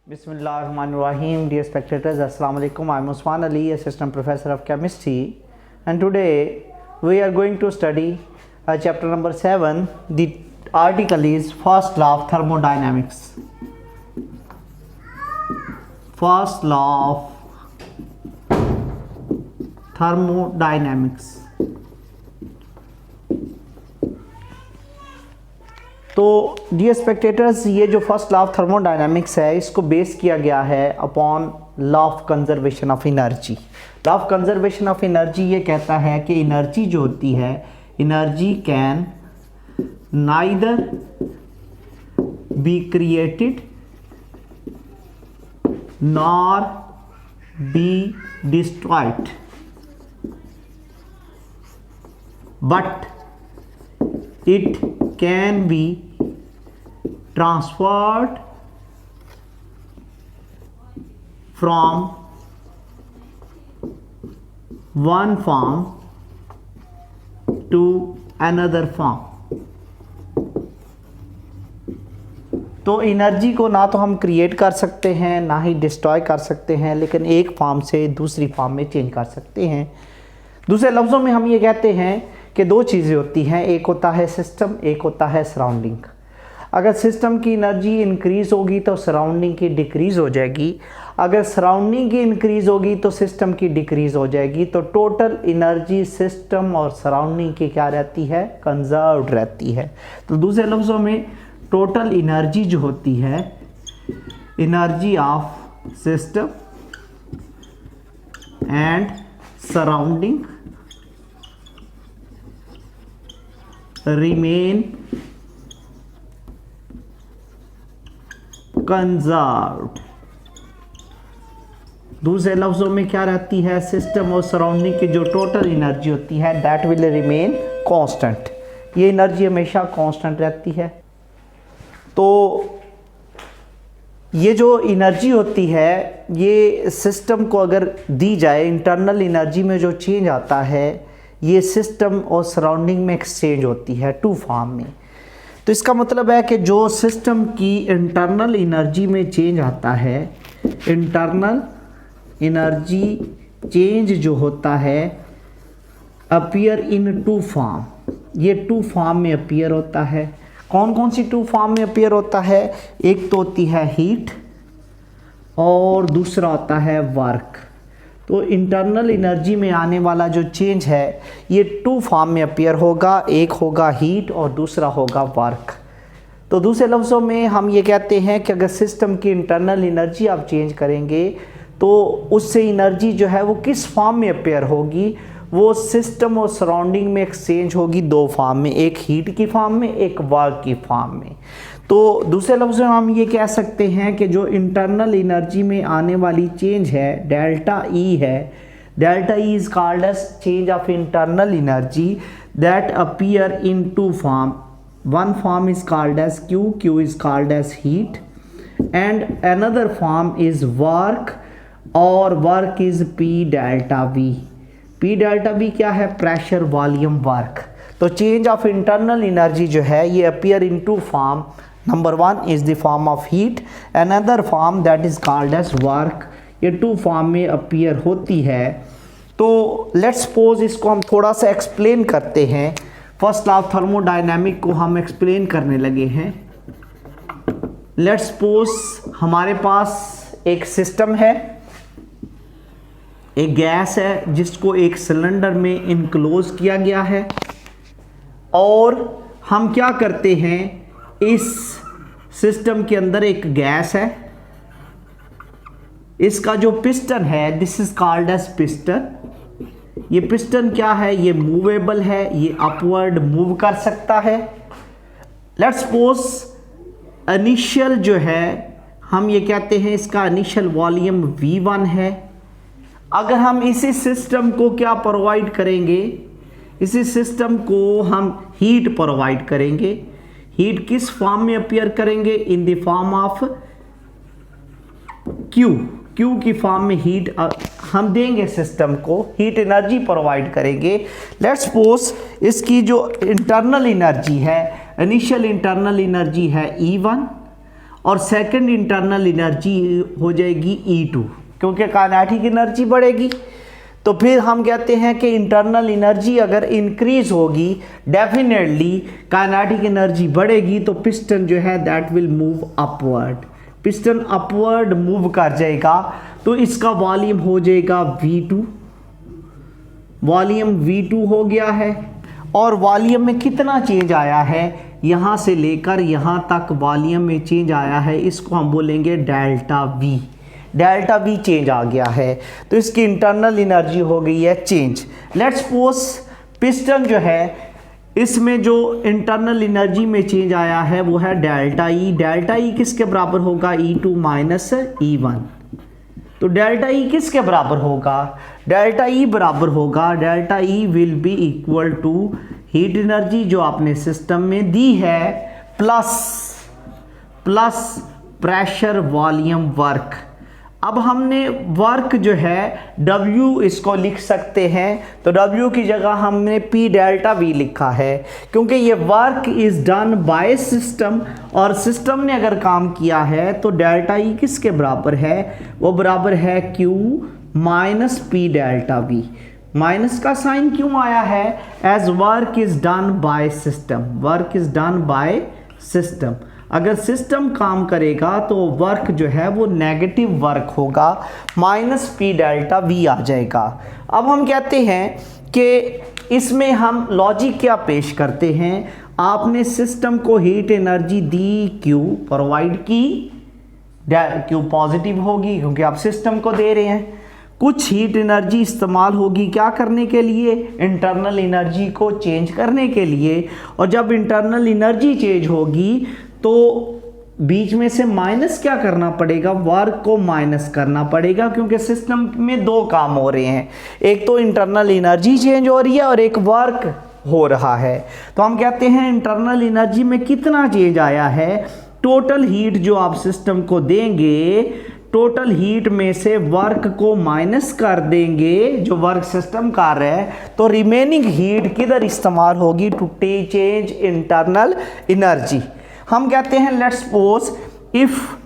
Bismillahirrahmanirrahim. Dear spectators, Assalamu alaikum. I'm Usman Ali, Assistant Professor of Chemistry, and today we are going to study chapter number 7. The article is First Law of Thermodynamics. First Law of Thermodynamics. तो dear spectators, ये जो first law of thermodynamics है इसको base किया गया है upon law of conservation of energy. Law of conservation of energy ये कहता है कि एनर्जी जो होती है, energy can neither be created nor be destroyed but it can be transferred from one form to another form। तो energy को ना तो हम क्रिएट कर सकते हैं ना ही डिस्ट्रॉय कर सकते हैं, लेकिन एक फॉर्म से दूसरी फॉर्म में चेंज कर सकते हैं। दूसरे लफ्ज़ों में हम ये कहते हैं कि दो चीज़ें होती हैं, एक होता है सिस्टम, एक होता है सराउंडिंग। अगर सिस्टम की एनर्जी इंक्रीज़ होगी तो सराउंडिंग की डिक्रीज़ हो जाएगी, अगर सराउंडिंग की इंक्रीज़ होगी तो सिस्टम की डिक्रीज़ हो जाएगी। तो टोटल एनर्जी सिस्टम और सराउंडिंग की क्या रहती है, कंजर्व्ड रहती है। तो दूसरे लफ्ज़ों में टोटल एनर्जी जो होती है, energy of system and surrounding remain conserved। दूसरे लफ्ज़ों में क्या रहती है, सिस्टम और सराउंडिंग की जो टोटल एनर्जी होती है दैट विल रिमेन कांस्टेंट। ये एनर्जी हमेशा कांस्टेंट रहती है। तो ये जो एनर्जी होती है ये सिस्टम को अगर दी जाए, इंटरनल एनर्जी में जो चेंज आता है ये सिस्टम और सराउंडिंग में एक्सचेंज होती है टू फॉर्म में। तो इसका मतलब है कि जो सिस्टम की इंटरनल एनर्जी में चेंज आता है, इंटरनल एनर्जी चेंज जो होता है अपीयर इन टू फॉर्म, ये टू फॉर्म में अपीयर होता है। कौन कौन सी टू फॉर्म में अपीयर होता है, एक तो होती है हीट और दूसरा होता है वर्क। तो इंटरनल एनर्जी में आने वाला जो चेंज है ये टू फॉर्म में अपीयर होगा, एक होगा हीट और दूसरा होगा वर्क। तो दूसरे लफ्ज़ों में हम ये कहते हैं कि अगर सिस्टम की इंटरनल एनर्जी आप चेंज करेंगे तो उससे एनर्जी जो है वो किस फॉर्म में अपीयर होगी, वो सिस्टम और सराउंडिंग में एक्सचेंज होगी दो फॉर्म में, एक हीट की फॉर्म में, एक वर्क की फॉर्म में। तो दूसरे लफ्ज़ों में हम ये कह सकते हैं कि जो इंटरनल एनर्जी में आने वाली चेंज है डेल्टा ई है, delta E is called as change of internal energy that appear in two form. One form is called as Q, Q is called as heat and another form is work और work is P delta V. P delta V क्या है, pressure volume work. तो change of internal energy जो है ये appear in two form. Number one is the form of heat, another form that is called as work. ये two form में appear होती है। तो लेट्स सपोज इसको हम थोड़ा सा एक्सप्लेन करते हैं। फर्स्ट लॉ ऑफ थर्मोडायनामिक को हम एक्सप्लेन करने लगे हैं। लेट्स सपोज हमारे पास एक सिस्टम है, एक गैस है जिसको एक सिलेंडर में इनक्लोज किया गया है, और हम क्या करते हैं, इस सिस्टम के अंदर एक गैस है, इसका जो पिस्टन है this is called as piston. ये पिस्टन क्या है, ये मूवेबल है, ये अपवर्ड मूव कर सकता है। लेट्स सपोज इनिशियल जो है हम ये कहते हैं इसका इनिशियल वॉल्यूम V1 है। अगर हम इसी सिस्टम को क्या प्रोवाइड करेंगे, इसी सिस्टम को हम हीट प्रोवाइड करेंगे। हीट किस फॉर्म में अपीयर करेंगे, in the form of Q. Q की फॉर्म में हीट हम देंगे, सिस्टम को हीट एनर्जी प्रोवाइड करेंगे। लेट्स सपोज इसकी जो इंटरनल एनर्जी है, इनिशियल इंटरनल एनर्जी है E1 और सेकंड इंटरनल एनर्जी हो जाएगी E2, क्योंकि काइनेटिक एनर्जी बढ़ेगी। तो फिर हम कहते हैं कि इंटरनल एनर्जी अगर इंक्रीज होगी, डेफिनेटली काइनेटिक एनर्जी बढ़ेगी, तो पिस्टन जो है that will move upward, piston upward move कर जाएगा। तो इसका वॉल्यूम हो जाएगा V2, वॉल्यूम V2 हो गया है। और वॉल्यूम में कितना चेंज आया है, यहाँ से लेकर यहाँ तक वॉल्यूम में चेंज आया है, इसको हम बोलेंगे delta V, delta V change आ गया है। तो इसकी इंटरनल एनर्जी हो गई है चेंज। लेट्स सपोज पिस्टन जो है इसमें जो इंटरनल एनर्जी में चेंज आया है वो है डेल्टा E। डेल्टा E किसके बराबर होगा, E2 माइनस E1। तो डेल्टा E किसके बराबर होगा, डेल्टा E बराबर होगा, delta E will be equal to heat energy जो आपने सिस्टम में दी है प्लस प्रेशर वॉल्यूम वर्क। अब हमने वर्क जो है W इसको लिख सकते हैं, तो W की जगह हमने P डेल्टा V लिखा है, क्योंकि ये work is done by system, और सिस्टम ने अगर काम किया है तो डेल्टा E किसके बराबर है, वो बराबर है Q minus P delta V। Minus का साइन क्यों आया है, as work is done by system, work is done by system. अगर सिस्टम काम करेगा तो वर्क जो है वो नेगेटिव वर्क होगा, माइनस P डेल्टा V आ जाएगा। अब हम कहते हैं कि इसमें हम लॉजिक क्या पेश करते हैं, आपने सिस्टम को हीट एनर्जी दी, Q प्रोवाइड की, Q पॉजिटिव होगी क्योंकि आप सिस्टम को दे रहे हैं। कुछ हीट एनर्जी इस्तेमाल होगी क्या करने के लिए, इंटरनल एनर्जी को चेंज करने के लिए, और जब इंटरनल एनर्जी चेंज होगी तो बीच में से माइनस क्या करना पड़ेगा, वर्क को माइनस करना पड़ेगा, क्योंकि सिस्टम में दो काम हो रहे हैं, एक तो इंटरनल एनर्जी चेंज हो रही है और एक वर्क हो रहा है। तो हम कहते हैं इंटरनल एनर्जी में कितना चेंज आया है, टोटल हीट जो आप सिस्टम को देंगे, टोटल हीट में से वर्क को माइनस कर देंगे जो वर्क सिस्टम कर रहा है, तो रिमेनिंग हीट किधर इस्तेमाल होगी, टू चेंज इंटरनल एनर्जी। हम कहते हैं let's suppose if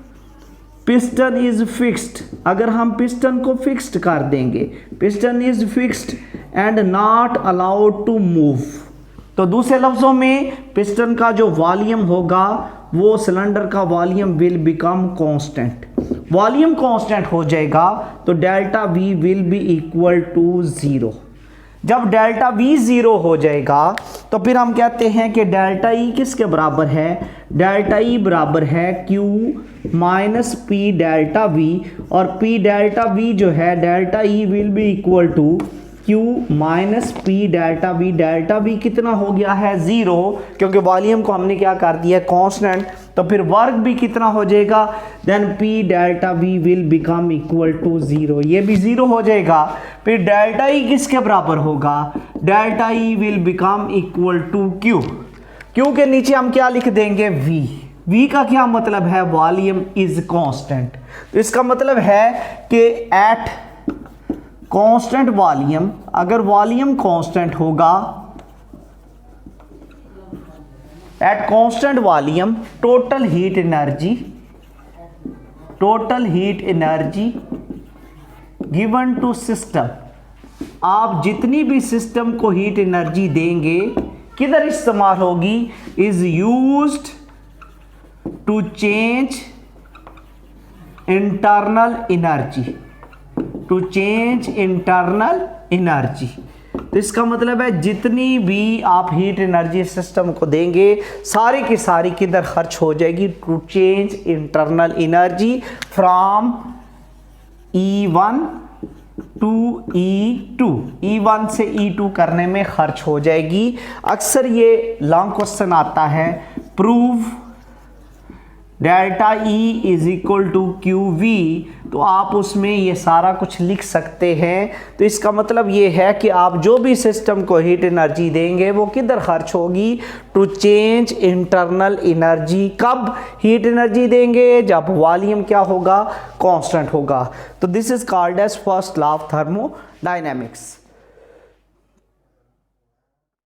piston is fixed, अगर हम पिस्टन को फिक्स्ड कर देंगे, piston is fixed and not allowed to move, तो दूसरे लफ्जों में पिस्टन का जो वॉल्यूम होगा वो सिलेंडर का volume will become constant, volume constant हो जाएगा, तो delta V will be equal to 0। जब डेल्टा V 0 हो जाएगा तो फिर हम कहते हैं कि डेल्टा E किसके बराबर है, डेल्टा E बराबर है Q minus P delta V, और P डेल्टा V जो है delta E will be equal to Q minus P delta V। Delta V कितना हो गया है 0, क्योंकि वॉल्यूम को हमने क्या कर दिया कांस्टेंट, तो फिर वर्क भी कितना हो जाएगा, then P delta V will become equal to 0, ये भी 0 हो जाएगा। फिर डेल्टा E किसके बराबर होगा, delta E will become equal to Q, Q के नीचे हम क्या लिख देंगे V। V का क्या मतलब है, वॉल्यूम इज कांस्टेंट, तो इसका मतलब है कि एट कांस्टेंट वॉल्यूम, अगर वॉल्यूम कांस्टेंट होगा, at constant volume total heat energy given to system, आप जितनी भी सिस्टम को हीट एनर्जी देंगे किधर इस्तेमाल होगी, is used to change internal energy, to change internal energy. तो इसका मतलब है जितनी भी आप हीट एनर्जी सिस्टम को देंगे सारी की सारी किधर खर्च हो जाएगी, to change internal energy from E1 to E2, E1 से E2 करने में खर्च हो जाएगी। अक्सर ये लॉन्ग क्वेश्चन आता है, prove delta E is equal to QV, तो आप उसमें ये सारा कुछ लिख सकते हैं। तो इसका मतलब ये है कि आप जो भी सिस्टम को हीट एनर्जी देंगे वो किधर खर्च होगी, टू चेंज इंटरनल एनर्जी। कब हीट एनर्जी देंगे, जब वॉल्यूम क्या होगा, कांस्टेंट होगा। तो this is called as first law of thermodynamics.